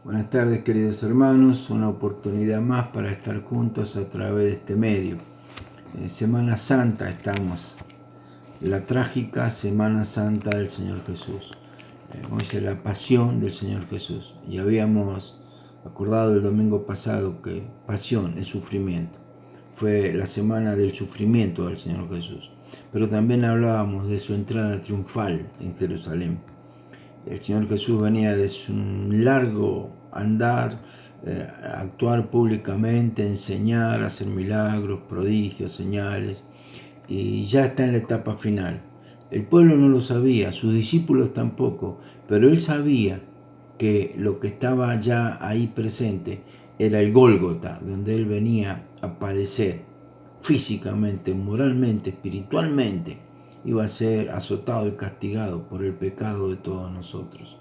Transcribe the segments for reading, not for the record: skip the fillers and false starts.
Buenas tardes, queridos hermanos, una oportunidad más para estar juntos a través de este medio. Semana Santa estamos, la trágica Semana Santa del Señor Jesús. Como dice, la pasión del Señor Jesús. Y habíamos acordado el domingo pasado que pasión es sufrimiento. Fue la semana del sufrimiento del Señor Jesús. Pero también hablábamos de su entrada triunfal en Jerusalén. El Señor Jesús venía de su largo andar, actuar públicamente, enseñar, hacer milagros, prodigios, señales, y ya está en la etapa final. El pueblo no lo sabía, sus discípulos tampoco, pero él sabía que lo que estaba ya ahí presente era el Gólgota, donde él venía a padecer físicamente, moralmente, espiritualmente. Iba a ser azotado y castigado por el pecado de todos nosotros.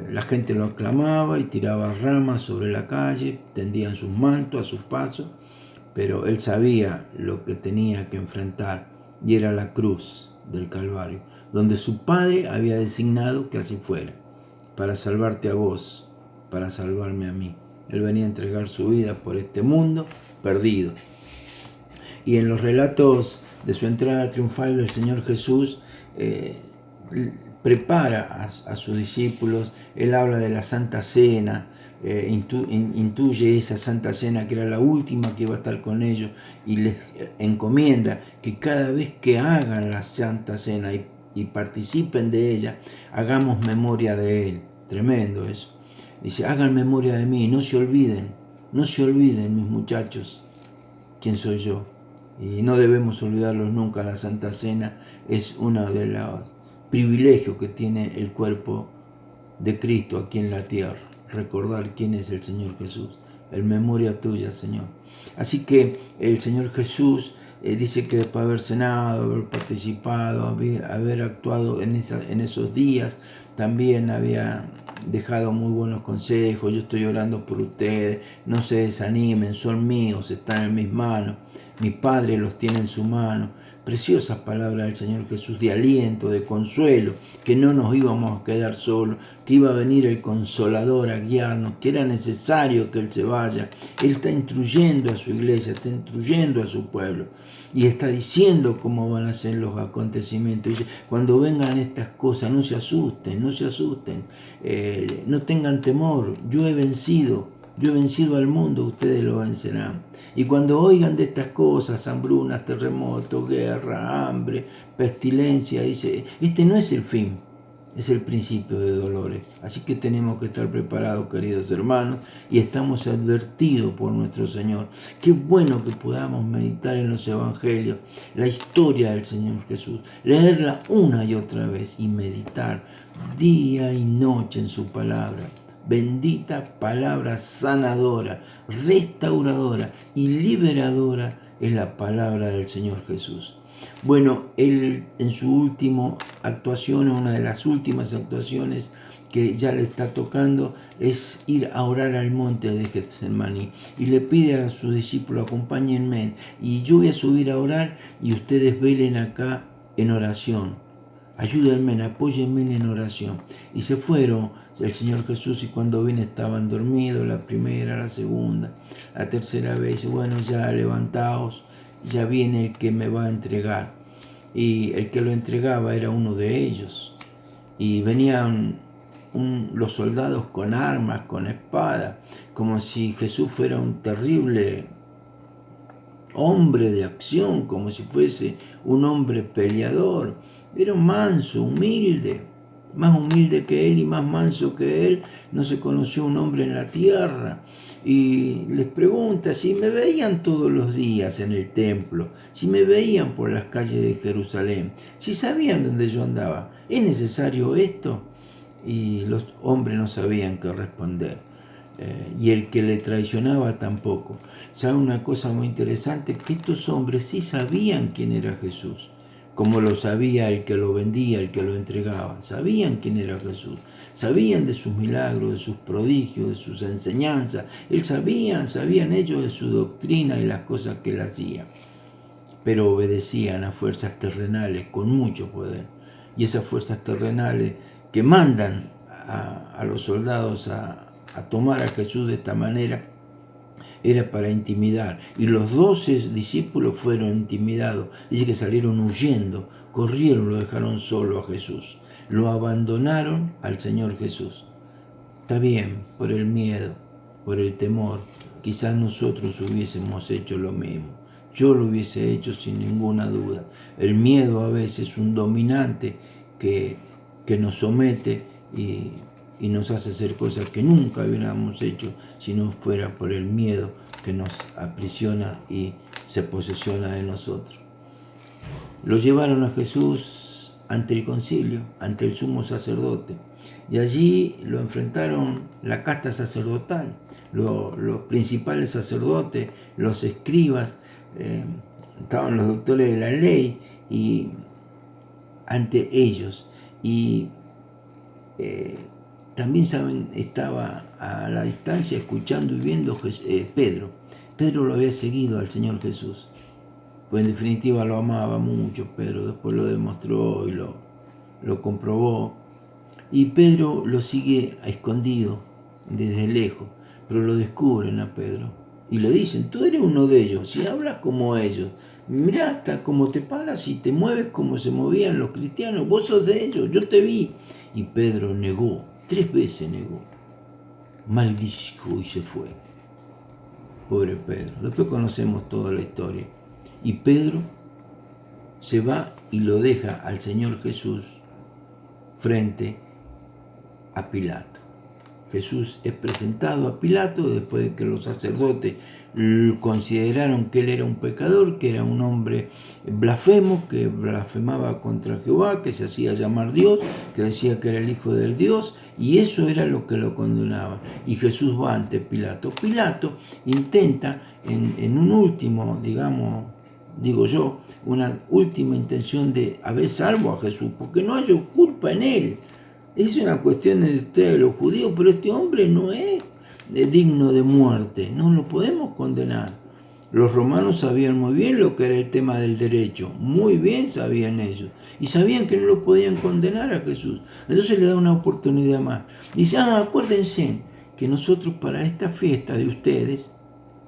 La gente lo aclamaba y tiraba ramas sobre la calle, tendían sus mantos a sus pasos, pero él sabía lo que tenía que enfrentar, y era la cruz del Calvario, donde su Padre había designado que así fuera, para salvarte a vos, para salvarme a mí. Él venía a entregar su vida por este mundo perdido. Y en los relatos de su entrada triunfal del Señor Jesús, prepara a sus discípulos. Él habla de la Santa Cena, intuye esa Santa Cena que era la última que iba a estar con ellos, y les encomienda que cada vez que hagan la Santa Cena y participen de ella, hagamos memoria de Él. Tremendo eso. Dice, hagan memoria de mí, no se olviden, mis muchachos, quién soy yo. Y no debemos olvidarlos nunca. La Santa Cena es uno de los privilegios que tiene el cuerpo de Cristo aquí en la tierra. Recordar quién es el Señor Jesús. En memoria tuya, Señor. Así que el Señor Jesús dice que después de haber cenado, haber participado, haber actuado en esos días, también había dejado muy buenos consejos. Yo estoy orando por ustedes, no se desanimen, son míos, están en mis manos, mi Padre los tiene en su mano. Preciosas palabras del Señor Jesús de aliento, de consuelo, que no nos íbamos a quedar solos, que iba a venir el Consolador a guiarnos, que era necesario que Él se vaya. Él está instruyendo a su iglesia, está instruyendo a su pueblo y está diciendo cómo van a ser los acontecimientos. Dice, cuando vengan estas cosas, no se asusten, no tengan temor, yo he vencido al mundo, ustedes lo vencerán. Y cuando oigan de estas cosas, hambrunas, terremotos, guerra, hambre, pestilencia, dice, este no es el fin, es el principio de dolores. Así que tenemos que estar preparados, queridos hermanos, y estamos advertidos por nuestro Señor. Qué bueno que podamos meditar en los evangelios, la historia del Señor Jesús, leerla una y otra vez y meditar día y noche en su palabra. Bendita palabra sanadora, restauradora y liberadora es la palabra del Señor Jesús. Bueno, él en su última actuación, una de las últimas actuaciones que ya le está tocando, es ir a orar al monte de Getsemaní, y le pide a sus discípulos, acompáñenme, y yo voy a subir a orar y ustedes velen acá en oración. Ayúdenme, apóyenme en oración. Y se fueron el Señor Jesús, y cuando vine estaban dormidos, la primera, la segunda, la tercera vez. Bueno, ya levantaos, ya viene el que me va a entregar. Y el que lo entregaba era uno de ellos. Y venían los soldados con armas, con espada, como si Jesús fuera un terrible hombre de acción, como si fuese un hombre peleador. Era un manso, humilde, más humilde que él y más manso que él. No se conoció un hombre en la tierra. Y les pregunta si me veían todos los días en el templo, si me veían por las calles de Jerusalén, si sabían dónde yo andaba. ¿Es necesario esto? Y los hombres no sabían qué responder. Y el que le traicionaba tampoco. ¿Sabe una cosa muy interesante? Que estos hombres sí sabían quién era Jesús, como lo sabía el que lo vendía, el que lo entregaba. Sabían quién era Jesús, sabían de sus milagros, de sus prodigios, de sus enseñanzas. Sabían ellos de su doctrina y las cosas que él hacía, pero obedecían a fuerzas terrenales con mucho poder. Y esas fuerzas terrenales que mandan a los soldados a a tomar a Jesús de esta manera era para intimidar. Y los 12 discípulos fueron intimidados. Dice que salieron huyendo, corrieron, lo dejaron solo a Jesús. Lo abandonaron al Señor Jesús. Está bien, por el miedo, por el temor. Quizás nosotros hubiésemos hecho lo mismo. Yo lo hubiese hecho sin ninguna duda. El miedo a veces es un dominante que nos somete y nos hace hacer cosas que nunca hubiéramos hecho si no fuera por el miedo que nos aprisiona y se posesiona de nosotros. Lo llevaron a Jesús ante el concilio, ante el sumo sacerdote, y allí lo enfrentaron la casta sacerdotal, los principales sacerdotes, los escribas, estaban los doctores de la ley y ante ellos. Y también saben, estaba a la distancia escuchando y viendo Pedro. Pedro lo había seguido al Señor Jesús, pues en definitiva lo amaba mucho Pedro, después lo demostró y lo comprobó. Y Pedro lo sigue escondido desde lejos, pero lo descubren a Pedro y le dicen: tú eres uno de ellos, si hablas como ellos, mirá hasta cómo te paras y te mueves como se movían los cristianos, vos sos de ellos, yo te vi. Y Pedro negó, 3 veces negó, maldijo y se fue. Pobre Pedro. Después conocemos toda la historia. Y Pedro se va y lo deja al Señor Jesús frente a Pilato. Jesús es presentado a Pilato después de que los sacerdotes consideraron que él era un pecador, que era un hombre blasfemo, que blasfemaba contra Jehová, que se hacía llamar Dios, que decía que era el Hijo del Dios, y eso era lo que lo condenaba. Y Jesús va ante Pilato. Pilato intenta en un último, una última intención de haber salvo a Jesús, porque no hay culpa en él. Es una cuestión de ustedes los judíos, pero este hombre no es digno de muerte, no lo podemos condenar. Los romanos sabían muy bien lo que era el tema del derecho, muy bien sabían ellos, y sabían que no lo podían condenar a Jesús. Entonces le da una oportunidad más. Dice: acuérdense que nosotros para esta fiesta de ustedes,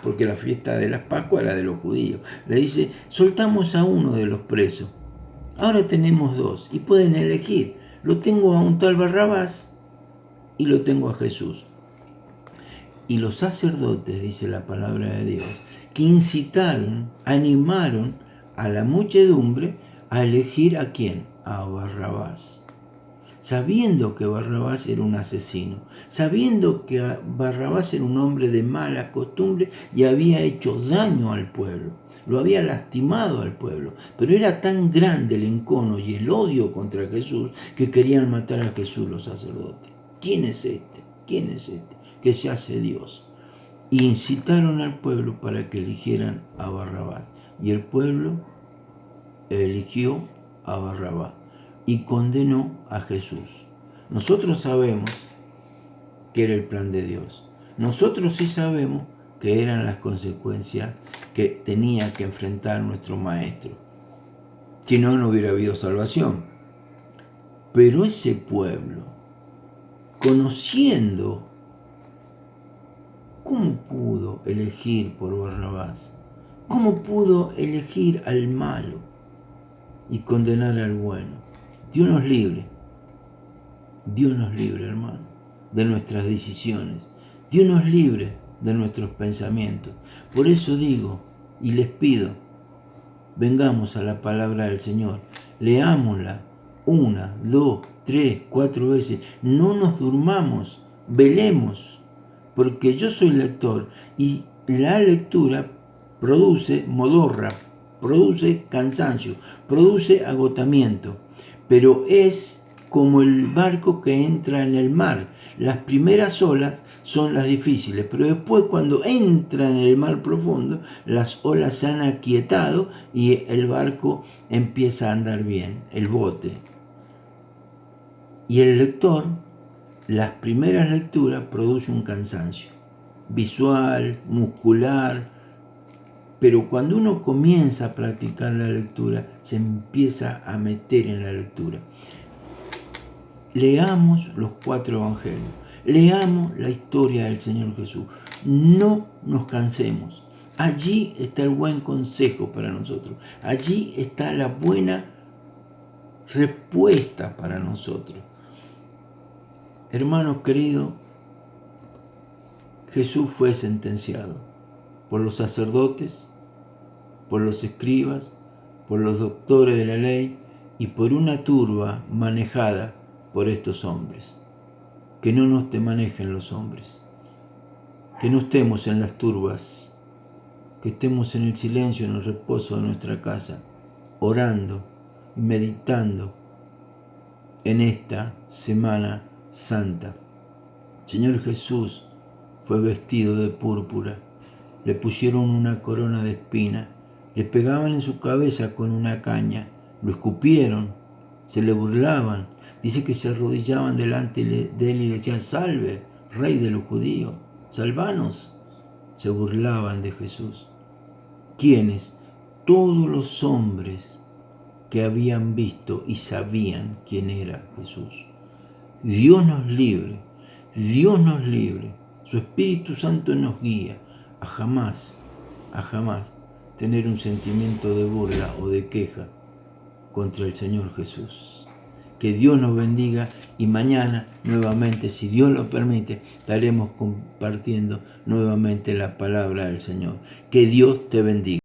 porque la fiesta de la Pascua era de los judíos, le dice: soltamos a uno de los presos, ahora tenemos 2 y pueden elegir. Lo tengo a un tal Barrabás y lo tengo a Jesús. Y los sacerdotes, dice la palabra de Dios, que incitaron, animaron a la muchedumbre a elegir ¿a quién? A Barrabás. Sabiendo que Barrabás era un asesino, sabiendo que Barrabás era un hombre de mala costumbre y había hecho daño al pueblo. Lo había lastimado al pueblo, pero era tan grande el encono y el odio contra Jesús que querían matar a Jesús los sacerdotes. ¿Quién es este? ¿Quién es este que se hace Dios? Y incitaron al pueblo para que eligieran a Barrabás. Y el pueblo eligió a Barrabás y condenó a Jesús. Nosotros sabemos que era el plan de Dios. Nosotros sí sabemos que eran las consecuencias que tenía que enfrentar nuestro maestro. Si no, no hubiera habido salvación. Pero ese pueblo, conociendo, ¿cómo pudo elegir por Barrabás? ¿Cómo pudo elegir al malo y condenar al bueno? Dios nos libre, hermano, de nuestras decisiones. Dios nos libre de nuestros pensamientos. Por eso digo y les pido, vengamos a la palabra del Señor, leámosla 1, 2, 3, 4 veces, no nos durmamos, velemos, porque yo soy lector y la lectura produce modorra, produce cansancio, produce agotamiento, pero es como el barco que entra en el mar. Las primeras olas son las difíciles, pero después cuando entra en el mar profundo, las olas se han aquietado y el barco empieza a andar bien, el bote. Y el lector, las primeras lecturas produce un cansancio visual, muscular, pero cuando uno comienza a practicar la lectura, se empieza a meter en la lectura. Leamos los 4 evangelios, Leamos la historia del Señor Jesús. No nos cansemos. Allí está el buen consejo para nosotros. Allí está la buena respuesta para nosotros. Hermanos queridos, Jesús fue sentenciado por los sacerdotes, por los escribas, por los doctores de la ley y por una turba manejada por estos hombres. Que no nos te manejen los hombres, que no estemos en las turbas, que estemos en el silencio, en el reposo de nuestra casa, orando y meditando en esta Semana Santa. Señor Jesús fue vestido de púrpura, le pusieron una corona de espina, le pegaban en su cabeza con una caña, lo escupieron, se le burlaban. Dice que se arrodillaban delante de él y le decían: salve, rey de los judíos, salvanos. Se burlaban de Jesús. ¿Quiénes? Todos los hombres que habían visto y sabían quién era Jesús. Dios nos libre, Dios nos libre. Su Espíritu Santo nos guía a jamás tener un sentimiento de burla o de queja contra el Señor Jesús. Que Dios nos bendiga y mañana nuevamente, si Dios lo permite, estaremos compartiendo nuevamente la palabra del Señor. Que Dios te bendiga.